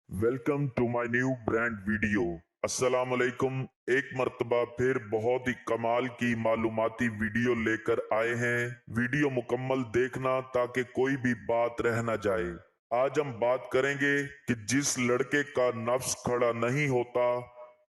Welcome to my new brand video. अस्सलाम वालेकुम। एक मर्तबा फिर बहुत ही कमाल की मालूमाती वीडियो लेकर आए हैं। वीडियो मुकम्मल देखना ताकि कोई भी बात रह ना जाए। आज हम बात करेंगे कि जिस लड़के का नफ्स खड़ा नहीं होता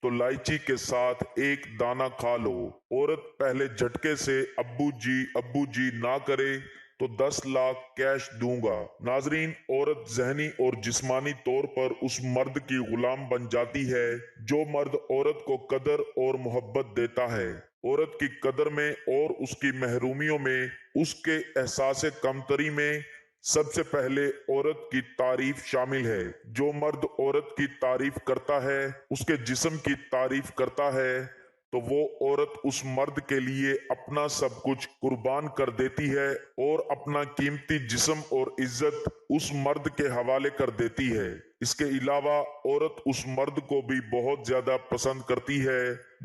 तो इलायची के साथ एक दाना खा लो। औरत पहले झटके से अब्बू जी ना करे तो 10 लाख कैश दूंगा। नाजरीन, औरत जहनी और जिस्मानी तौर पर उस मर्द की गुलाम बन जाती है जो मर्द औरत को कदर और मोहब्बत देता है। औरत की कदर में और उसकी महरूमियों में, उसके एहसास कमतरी में सबसे पहले औरत की तारीफ शामिल है। जो मर्द औरत की तारीफ करता है, उसके जिस्म की तारीफ करता है, तो वो औरत उस मर्द के लिए अपना सब कुछ कुर्बान कर देती है और अपना कीमती जिस्म और इज्जत उस मर्द के हवाले कर देती है। इसके अलावा औरत उस मर्द को भी बहुत ज्यादा पसंद करती है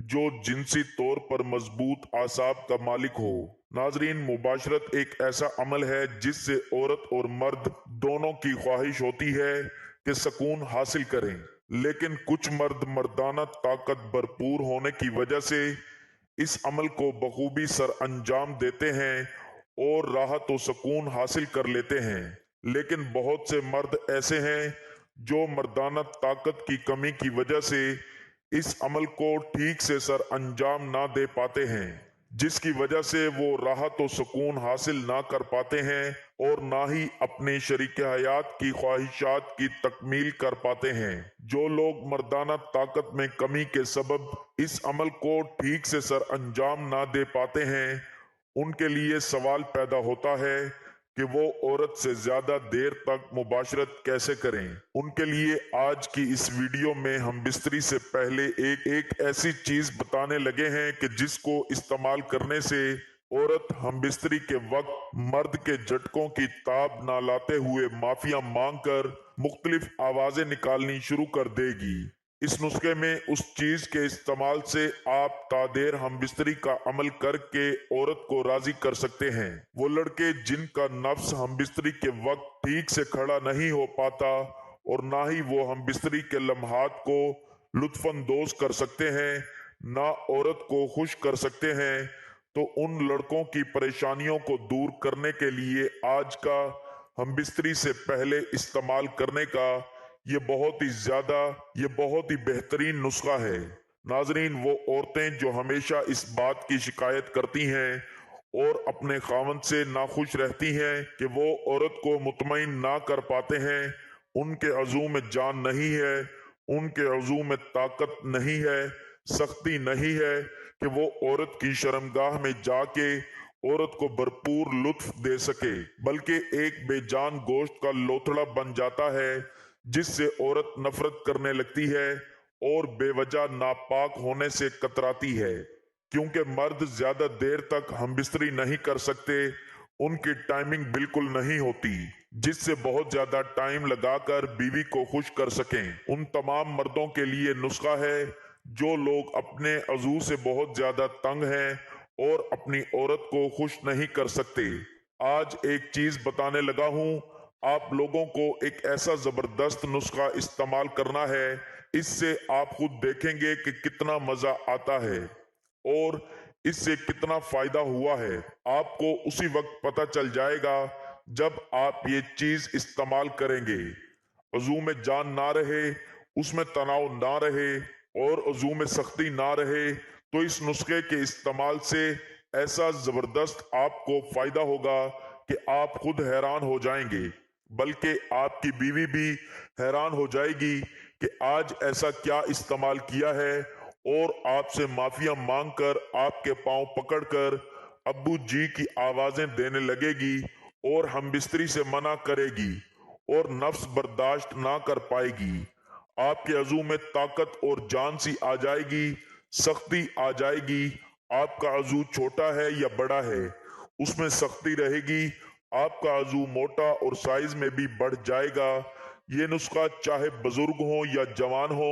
जो जिनसी तौर पर मजबूत आसाब का मालिक हो। नाजरीन, मुबाशरत एक ऐसा अमल है जिससे औरत और मर्द दोनों की ख्वाहिश होती है कि सुकून हासिल करें, लेकिन कुछ मर्द मर्दाना ताकत भरपूर होने की वजह से इस अमल को बखूबी सर अंजाम देते हैं और राहत और सुकून हासिल कर लेते हैं। लेकिन बहुत से मर्द ऐसे हैं जो मर्दाना ताकत की कमी की वजह से इस अमल को ठीक से सर अंजाम ना दे पाते हैं, जिसकी वजह से वो राहत और सुकून हासिल ना कर पाते हैं और ना ही अपने शरीक हयात की ख्वाहिशात की तकमील कर पाते हैं। जो लोग मर्दाना ताकत में कमी के सबब इस अमल को ठीक से सर अंजाम ना दे पाते हैं, उनके लिए सवाल पैदा होता है कि वो औरत से ज्यादा देर तक मुबाशरत कैसे करें। उनके लिए आज की इस वीडियो में हम बिस्तरी से पहले एक ऐसी चीज बताने लगे हैं कि जिसको इस्तेमाल करने से औरत हम बिस्तरी के वक्त मर्द के झटकों की ताब ना लाते हुए माफिया मांग कर मुख्तलिफ आवाजें निकालनी शुरू कर देगी। इस नुस्खे में उस चीज के इस्तेमाल से आप तादेर हम बिस्तरी का अमल करके औरत को राजी कर सकते हैं। वो लड़के जिनका नफ्स हम बिस्तरी के वक्त ठीक से खड़ा नहीं हो पाता और ना ही वो हम बिस्तरी के लम्हात को लुत्फानंदोज कर सकते हैं, ना औरत को खुश कर सकते हैं, तो उन लड़कों की परेशानियों को दूर करने के लिए आज का हम बिस्तरी से पहले इस्तेमाल करने का ये बहुत ही बेहतरीन नुस्खा है। नाजरीन, वो औरतें जो हमेशा इस बात की शिकायत करती हैं और अपने खावंद से नाखुश रहती हैं कि वो औरत को मुतमईन ना कर पाते हैं, उनके अज़ू में जान नहीं है, उनके अज़ू में ताकत नहीं है, सख्ती नहीं है कि वो औरत की शर्मगाह में जाके औरत को भरपूर लुत्फ दे सके, बल्कि एक बेजान गोश्त का लोथड़ा बन जाता है जिससे औरत नफरत करने लगती है और बेवजह नापाक होने से कतराती है। क्योंकि मर्द ज्यादा देर तक हम बिस्तरी नहीं कर सकते, उनकी टाइमिंग बिल्कुल नहीं होती जिससे बहुत ज्यादा टाइम लगाकर बीवी को खुश कर सकें। उन तमाम मर्दों के लिए नुस्खा है जो लोग अपने अज़ू से बहुत ज्यादा तंग हैं और अपनी औरत को खुश नहीं कर सकते। आज एक चीज बताने लगा हूं, आप लोगों को एक ऐसा जबरदस्त नुस्खा इस्तेमाल करना है, इससे आप खुद देखेंगे कि कितना मजा आता है और इससे कितना फायदा हुआ है। आपको उसी वक्त पता चल जाएगा जब आप ये चीज इस्तेमाल करेंगे। वजू में जान ना रहे, उसमें तनाव ना रहे और वजू में सख्ती ना रहे, तो इस नुस्खे के इस्तेमाल से ऐसा जबरदस्त आपको फायदा होगा कि आप खुद हैरान हो जाएंगे, बल्कि आपकी बीवी भी हैरान हो जाएगी कि आज ऐसा क्या इस्तेमाल किया है और आपसे माफिया मांगकर आपके पांव पकड़कर अब्बू जी की आवाजें देने लगेगी और हम बिस्तरी से मना करेगी और नफ्स बर्दाश्त ना कर पाएगी। आपके अज़ू में ताकत और जान सी आ जाएगी, सख्ती आ जाएगी। आपका अज़ू छोटा है या बड़ा है, उसमें सख्ती रहेगी। आपका अज़ू मोटा और साइज में भी बढ़ जाएगा। ये नुस्खा चाहे बुजुर्ग हो या जवान हो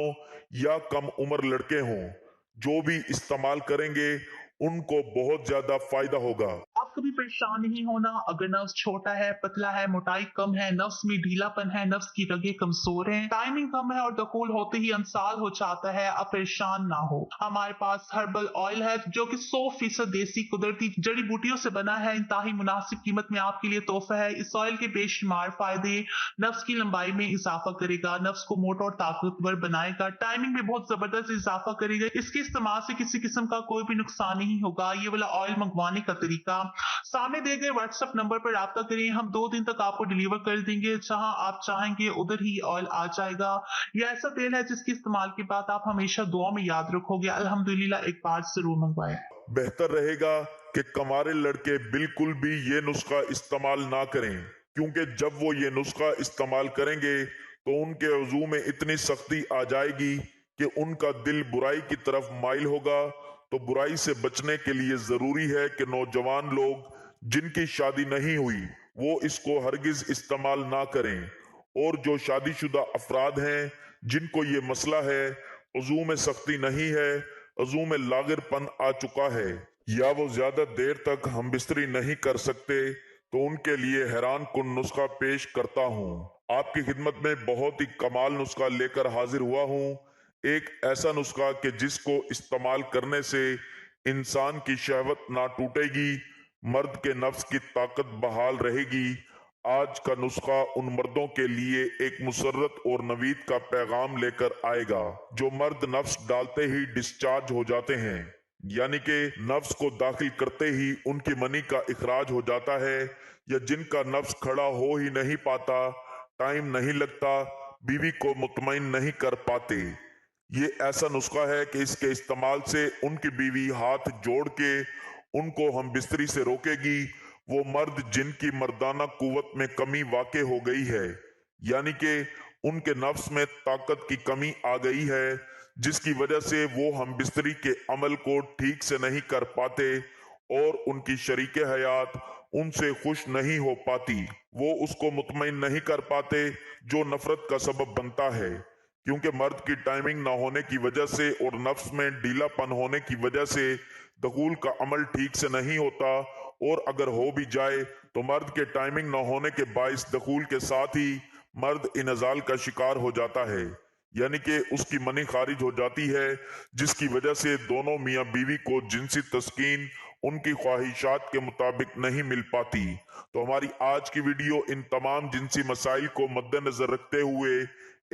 या कम उम्र लड़के हों, जो भी इस्तेमाल करेंगे उनको बहुत ज्यादा फायदा होगा। कभी परेशान नहीं होना। अगर नफ्स छोटा है, पतला है, मोटाई कम है, नफ्स में ढीलापन है, नफ्स की रगें कमजोर हैं, टाइमिंग कम है और दखूल होते ही अंसाल हो जाता है, आप परेशान ना हो। हमारे पास हर्बल ऑयल है जो कि 100% देसी कुदरती जड़ी बूटियों से बना है। इंतहाई मुनासिब कीमत में आपके लिए तोहफा है। इस ऑयल के बेशुमार फायदे नफ्स की लंबाई में इजाफा करेगा, नफ्स को मोटा और ताकतवर बनाएगा, टाइमिंग में बहुत जबरदस्त इजाफा करेगा। इसके इस्तेमाल से किसी किस्म का कोई भी नुकसान नहीं होगा। ये वाला ऑयल मंगवाने का तरीका सामने दिए गए व्हाट्सएप नंबर पर राब्ता करें, हम 2 दिन तक आपको डिलीवर कर देंगे। जहां आप चाहेंगे उधर ही ऑयल आ जाएगा। ये ऐसा तेल है जिसके इस्तेमाल के बाद आप हमेशा दुआ में याद रखोगे। अल्हम्दुलिल्लाह, एक बार जरूर मंगवाएं। बेहतर रहेगा कि कमारे लड़के बिल्कुल भी ये नुस्खा इस्तेमाल ना करें, क्योंकि जब वो ये नुस्खा इस्तेमाल करेंगे तो उनके वजू में इतनी सख्ती आ जाएगी कि उनका दिल बुराई की तरफ माइल होगा। तो बुराई से बचने के लिए जरूरी है कि नौजवान लोग जिनकी शादी नहीं हुई वो इसको हरगिज इस्तेमाल ना करें, और जो शादीशुदा अफराद हैं जिनको ये मसला है, वजू में सख्ती नहीं है, वजू में लागरपन आ चुका है, या वो ज्यादा देर तक हम बिस्तरी नहीं कर सकते, तो उनके लिए हैरान कुन नुस्खा पेश करता हूँ। आपकी खिदमत में बहुत ही कमाल नुस्खा लेकर हाजिर हुआ हूँ। एक ऐसा नुस्खा कि जिसको इस्तेमाल करने से इंसान की शहवत ना टूटेगी, मर्द के नफ्स की ताकत बहाल रहेगी। आज का नुस्खा उन मर्दों के लिए एक मुसर्रत और नवीद का पैगाम लेकर आएगा जो मर्द नफ्स डालते ही डिस्चार्ज हो जाते हैं, यानी कि नफ्स को दाखिल करते ही उनकी मनी का इखराज हो जाता है, या जिनका नफ्स खड़ा हो ही नहीं पाता, टाइम नहीं लगता, बीवी को मुतमईन नहीं कर पाते। ये ऐसा नुस्खा है कि इसके इस्तेमाल से उनकी बीवी हाथ जोड़ के उनको हम बिस्तरी से रोकेगी। वो मर्द जिनकी मर्दाना कुव्वत में कमी वाक़े हो गई है, यानी कि उनके नफ्स में ताकत की कमी आ गई है, जिसकी वजह से वो हम बिस्तरी के अमल को ठीक से नहीं कर पाते और उनकी शरीके हयात उनसे खुश नहीं हो पाती, वो उसको मुतमईन नहीं कर पाते, जो नफरत का सबब बनता है। क्योंकि मर्द की टाइमिंग ना होने की वजह से और नफ्स में ढीलापन होने की वजह से दखूल का अमल ठीक से नहीं होता, और अगर हो भी जाए तो मर्द के टाइमिंग ना होने के बाइस दखूल के साथ ही मर्द इनजाल का शिकार हो जाता है, यानी कि उसकी मनी खारिज हो जाती है, जिसकी वजह से दोनों मियाँ बीवी को जिनसी तस्कीन उनकी ख्वाहिशात के मुताबिक नहीं मिल पाती। तो हमारी आज की वीडियो इन तमाम जिनसी मसाइल को मद्देनजर रखते हुए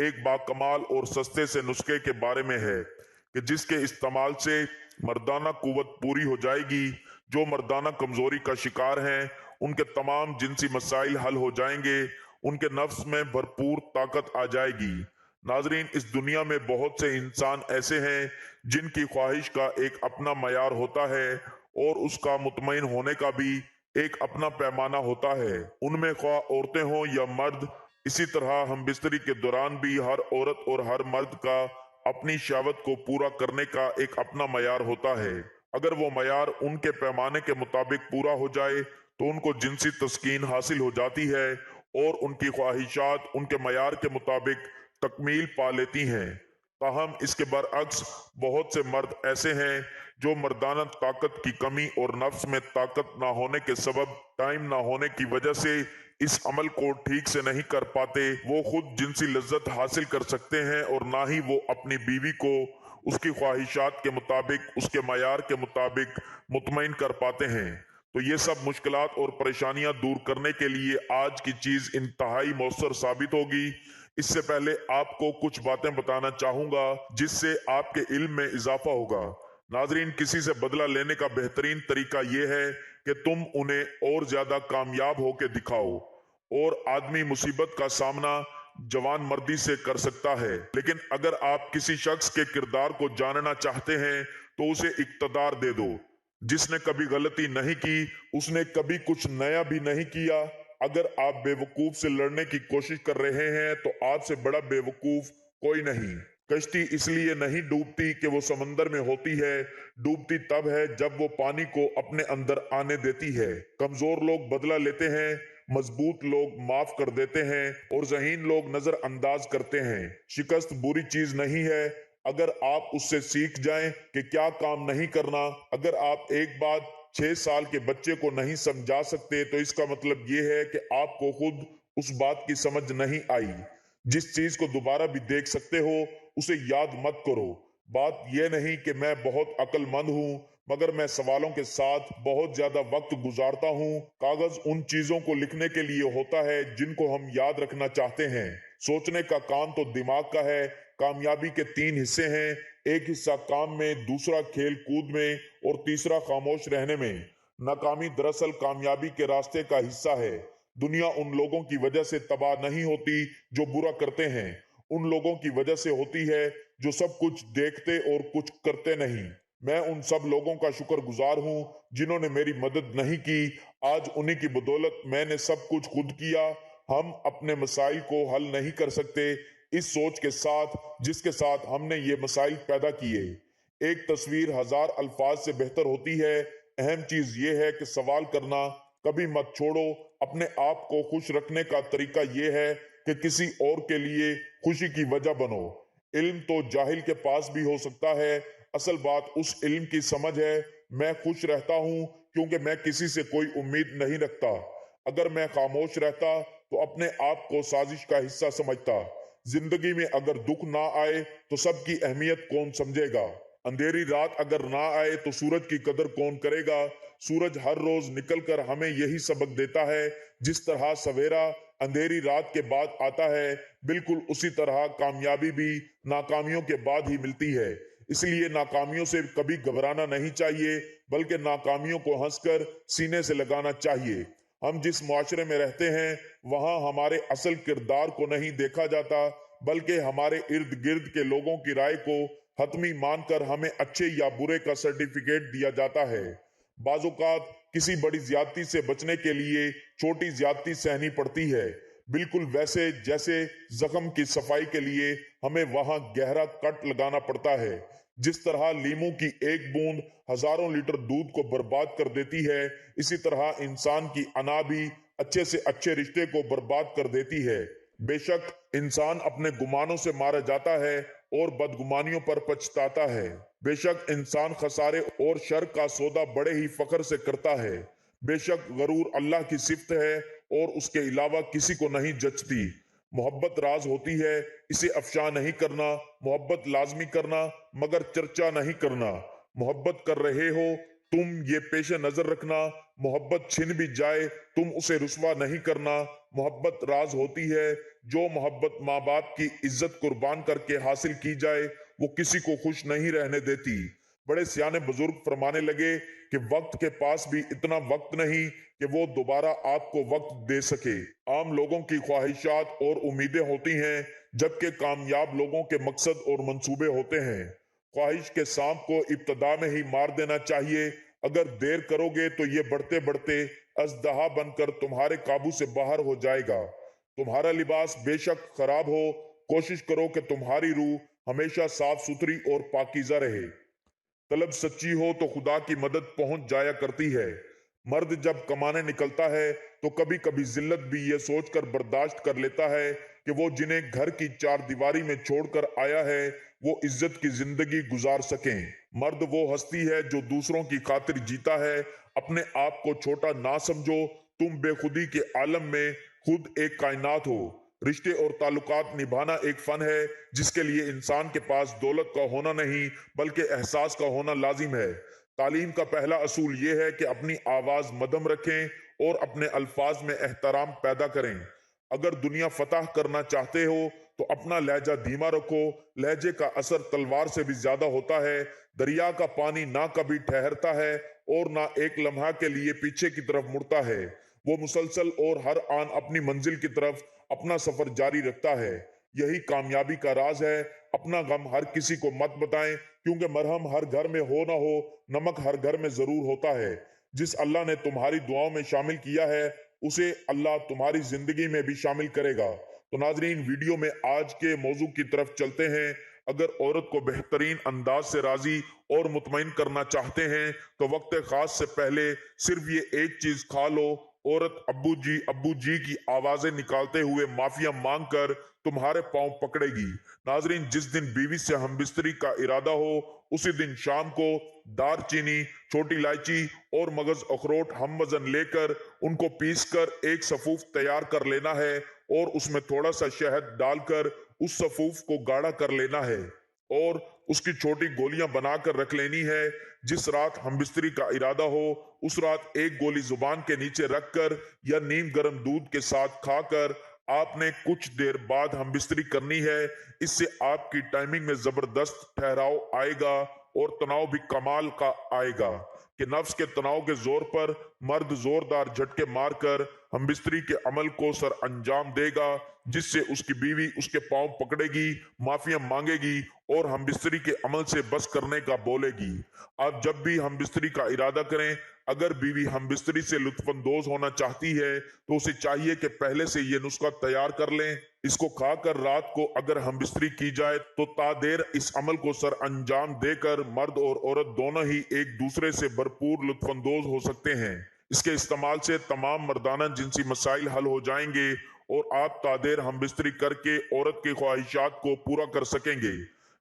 एक बाकमाल और सस्ते से नुस्खे के बारे में है कि जिसके इस्तेमाल से मर्दाना कुव्वत पूरी हो जाएगी। जो मर्दाना कमजोरी का शिकार हैं उनके तमाम जिनसी मसाइल हल हो जाएंगे, उनके नफ्स में भरपूर ताकत आ जाएगी। नाजरीन, इस दुनिया में बहुत से इंसान ऐसे हैं जिनकी ख्वाहिश का एक अपना मयार होता है और उसका मुतमईन होने का भी एक अपना पैमाना होता है। उनमें ख्वाह औरतें हों या मर्द, इसी तरह हम बिस्तरी के दौरान भी हर औरत और हर मर्द का अपनी शहवत को पूरा करने का एक अपना मयार होता है। अगर वो मयार उनके पैमाने के मुताबिक पूरा हो जाए तो उनको जिनसी तस्कीन हासिल हो जाती है और उनकी ख्वाहिशात उनके मयार के मुताबिक तकमील पा लेती हैं। ताहम इसके बरअक्स बहुत से मर्द ऐसे हैं जो मर्दाना ताकत की कमी और नफ्स में ताकत ना होने के सबब टाइम ना होने की वजह से इस अमल को ठीक से नहीं कर पाते। वो खुद जिनसी लज्जत हासिल कर सकते हैं और ना ही वो अपनी बीवी को उसकी ख्वाहिशात के मुताबिक, उसके मयार के मुताबिक मुतमईन कर पाते हैं। तो ये सब मुश्किलात और परेशानियां दूर करने के लिए आज की चीज इंतहाई मौसर साबित होगी। इससे पहले आपको कुछ बातें बताना चाहूंगा जिससे आपके इल्म में इजाफा होगा। नाजरीन, किसी से बदला लेने का बेहतरीन तरीका यह है कि तुम उन्हें और ज्यादा कामयाब होकर दिखाओ। और आदमी मुसीबत का सामना जवान मर्दी से कर सकता है, लेकिन अगर आप किसी शख्स के किरदार को जानना चाहते हैं तो उसे इक्तदार दे दो। जिसने कभी गलती नहीं की उसने कभी कुछ नया भी नहीं किया। अगर आप बेवकूफ से लड़ने की कोशिश कर रहे हैं तो आपसे बड़ा बेवकूफ कोई नहीं। कश्ती इसलिए नहीं डूबती कि वो समंदर में होती है, डूबती तब है जब वो पानी को अपने अंदर आने देती है। कमजोर लोग बदला लेते हैं, मजबूत लोग माफ कर देते हैं और ज़हीन लोग नजरअंदाज करते हैं। शिकस्त बुरी चीज नहीं है अगर आप उससे सीख जाएं कि क्या काम नहीं करना। अगर आप एक बात 6 साल के बच्चे को नहीं समझा सकते तो इसका मतलब ये है कि आपको खुद उस बात की समझ नहीं आई। जिस चीज को दोबारा भी देख सकते हो उसे याद मत करो। बात यह नहीं कि मैं बहुत अक्लमंद हूँ, मगर मैं सवालों के साथ बहुत ज्यादा वक्त गुजारता हूँ। कागज उन चीजों को लिखने के लिए होता है जिनको हम याद रखना चाहते हैं। सोचने का काम तो दिमाग का है। कामयाबी के 3 हिस्से हैं, एक हिस्सा काम में, दूसरा खेल कूद में और तीसरा खामोश रहने में। नाकामी दरअसल कामयाबी के रास्ते का हिस्सा है। दुनिया उन लोगों की वजह से तबाह नहीं होती जो बुरा करते हैं, उन लोगों की वजह से होती है जो सब कुछ देखते और कुछ करते नहीं। मैं उन सब लोगों का शुक्रगुजार हूँ जिन्होंने मेरी मदद नहीं की। आज उन्हीं की बदौलत मैंने सब कुछ खुद किया। हम अपने मसाइल को हल नहीं कर सकते इस सोच के साथ जिसके साथ हमने ये मसाइल पैदा किए। एक तस्वीर 1000 अल्फाज से बेहतर होती है। अहम चीज ये है कि सवाल करना कभी मत छोड़ो। अपने आप को खुश रखने का तरीका ये है कि किसी और के लिए खुशी की वजह बनो। इल्म तो जाहिल के पास भी हो सकता है, असल बात उस इल्म की समझ है। मैं खुश रहता हूँ क्योंकि मैं किसी से कोई उम्मीद नहीं रखता। अगर मैं खामोश रहता तो अपने आप को साजिश का हिस्सा समझता। जिंदगी में अगर दुख ना आए तो सबकी अहमियत कौन समझेगा। अंधेरी रात अगर ना आए तो सूरज की कदर कौन करेगा। सूरज हर रोज निकलकर हमें यही सबक देता है। जिस तरह सवेरा अंधेरी रात के बाद आता है, बिल्कुल उसी तरह कामयाबी भी नाकामियों के बाद ही मिलती है। इसलिए नाकामियों से कभी घबराना नहीं चाहिए, बल्कि नाकामियों को हंसकर सीने से लगाना चाहिए। हम जिस मुआशरे में रहते हैं वहां हमारे असल किरदार को नहीं देखा जाता, बल्कि हमारे इर्द गिर्द के लोगों की राय को हतमी मानकर हमें अच्छे या बुरे का सर्टिफिकेट दिया जाता है। बाज़-औक़ात किसी बड़ी ज्यादती से बचने के लिए छोटी ज्यादती सहनी पड़ती है, बिल्कुल वैसे जैसे जख्म की सफाई के लिए हमें वहां गहरा कट लगाना पड़ता है। जिस तरह लीमू की एक बूंद हजारों लीटर दूध को बर्बाद कर देती है, इसी तरह इंसान की अना भी अच्छे से अच्छे रिश्ते को बर्बाद कर देती है। बेशक इंसान अपने गुमानों से मारा जाता है और बदगुमानियों पर पछताता है। बेशक इंसान खसारे और शर का सौदा बड़े ही फख्र से करता है। बेशक गरूर अल्लाह की सिफ्त है और उसके अलावा किसी को नहीं जचती। मोहब्बत राज होती है, इसे अफशा नहीं करना। मोहब्बत लाजमी करना मगर चर्चा नहीं करना। मोहब्बत कर रहे हो तुम ये पेशे नजर रखना, मोहब्बत छिन भी जाए तुम उसे रुस्वा नहीं करना। मोहब्बत राज होती है। जो मोहब्बत माँ बाप की इज्जत कुर्बान करके हासिल की जाए वो किसी को खुश नहीं रहने देती। बड़े सियाने बुजुर्ग फरमाने लगे कि वक्त के पास भी इतना वक्त नहीं कि वो दोबारा आपको वक्त दे सके। आम लोगों की ख्वाहिशात और उम्मीदें होती हैं, जबकि कामयाब लोगों के मकसद और मंसूबे होते हैं। ख्वाहिश के सांप को इब्तदा में ही मार देना चाहिए। अगर देर करोगे तो ये बढ़ते बढ़ते अजदहा बनकर तुम्हारे काबू से बाहर हो जाएगा। तुम्हारा लिबास बेशक खराब हो, कोशिश करो कि तुम्हारी रूह हमेशा साफ सुथरी और पाकीज़ा रहे। तलब सच्ची हो तो खुदा की मदद पहुंच जाया करती है। मर्द जब कमाने निकलता है तो कभी कभी जिल्लत भी ये सोचकर बर्दाश्त कर लेता है कि वो जिन्हें घर की चार दीवारी में छोड़कर आया है वो इज्जत की जिंदगी गुजार सकें। मर्द वो हस्ती है जो दूसरों की खातिर जीता है। अपने आप को छोटा ना समझो, तुम बेखुदी के आलम में खुद एक कायनात हो। रिश्ते और ताल्लुकात निभाना एक फन है जिसके लिए इंसान के पास दौलत का होना नहीं बल्कि एहसास का होना लाजिम है। तालीम का पहला असूल ये है कि अपनी आवाज मदम रखें और अपने अल्फाज में एहतराम पैदा करें। अगर दुनिया फतह करना चाहते हो तो अपना लहजा धीमा रखो। लहजे का असर तलवार से भी ज्यादा होता है। दरिया का पानी ना कभी ठहरता है और ना एक लम्हा के लिए पीछे की तरफ मुड़ता है। वो मुसलसल और हर आन अपनी मंजिल की तरफ अपना सफर जारी रखता है। यही कामयाबी का राज है। अपना गम हर किसी को मत बताएं, क्योंकि मरहम हर घर में हो ना हो, नमक हर घर में जरूर होता है। जिस अल्लाह ने तुम्हारी दुआओं में शामिल किया है उसे अल्लाह तुम्हारी जिंदगी में भी शामिल करेगा। तो नाजरीन, वीडियो में आज के मौजू की तरफ चलते हैं। अगर औरत को बेहतरीन अंदाज से राजी और मुतमईन करना चाहते हैं तो वक्त खास से पहले सिर्फ ये एक चीज खा लो। औरत अब्बू जी की आवाजें निकालते हुए माफिया मांगकर तुम्हारे पांव पकड़ेगी। नाजरीन, जिस दिन बीवी से हमबिस्तरी का इरादा हो उसी दिन शाम को दारचीनी, छोटी इलायची और मगज अखरोट हम वजन लेकर उनको पीसकर एक सफूफ तैयार कर लेना है और उसमें थोड़ा सा शहद डालकर उस सफूफ को गाढ़ा कर लेना है और उसकी छोटी गोलियां बनाकर रख लेनी है। जिस रात हमबिस्तरी का इरादा हो उस रात एक गोली जुबान के नीचे रखकर या नीम गर्म दूध के साथ खाकर आपने कुछ देर बाद हमबिस्तरी करनी है। इससे आपकी टाइमिंग में जबरदस्त ठहराव आएगा और तनाव भी कमाल का आएगा कि नफ्स के तनाव के जोर पर मर्द जोरदार झटके मारकर हमबिस्तरी के अमल को सर अंजाम देगा, जिससे उसकी बीवी उसके पांव पकड़ेगी, माफिया मांगेगी और हमबिस्तरी के अमल से बस करने का बोलेगी। आप जब भी हमबिस्तरी का इरादा करें, अगर बीवी हमबिस्तरी से लुत्फानंदोज होना चाहती है तो उसे चाहिए कि पहले से ये नुस्खा तैयार कर लें। इसको खाकर रात को अगर हमबिस्तरी की जाए तो तादेर इस अमल को सर अंजाम देकर मर्द और औरत दोनों ही एक दूसरे से भरपूर लुत्फानंदोज हो सकते हैं। इसके इस्तेमाल से तमाम मर्दाना जिनसी मसाइल हल हो जाएंगे और आप तादेर हमबिस्तरी करके औरत की ख्वाहिशात को पूरा कर सकेंगे।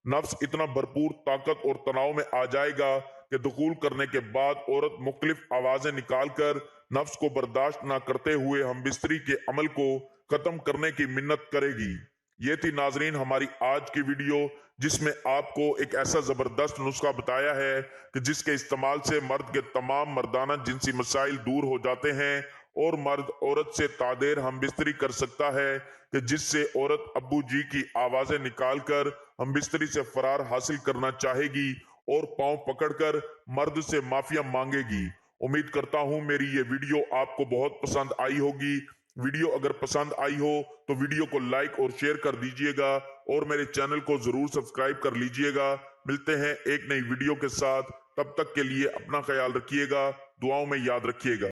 नफ्स इतना भरपूर ताकत और तनाव में आ जाएगा कि दुखूल करने के बाद औरत मुख्तलिफ आवाजें निकालकर नफ्स को बर्दाश्त ना करते हुए हमबिस्तरी के अमल को खत्म करने की मिन्नत करेगी। ये थी नाजरीन हमारी आज की वीडियो, जिसमें आपको एक ऐसा जबरदस्त नुस्खा बताया है कि जिसके इस्तेमाल से मर्द के तमाम मर्दाना जिनसी मसाइल दूर हो जाते हैं और मर्द औरत से तादेर हमबिस्तरी कर सकता है कि जिससे औरत अब्बू जी की आवाजें निकालकर हमबिस्तरी से फरार हासिल करना चाहेगी और पांव पकड़कर मर्द से माफिया मांगेगी। उम्मीद करता हूं मेरी ये वीडियो आपको बहुत पसंद आई होगी। वीडियो अगर पसंद आई हो तो वीडियो को लाइक और शेयर कर दीजिएगा और मेरे चैनल को जरूर सब्सक्राइब कर लीजिएगा। मिलते हैं एक नई वीडियो के साथ, तब तक के लिए अपना ख्याल रखिएगा, दुआओं में याद रखिएगा।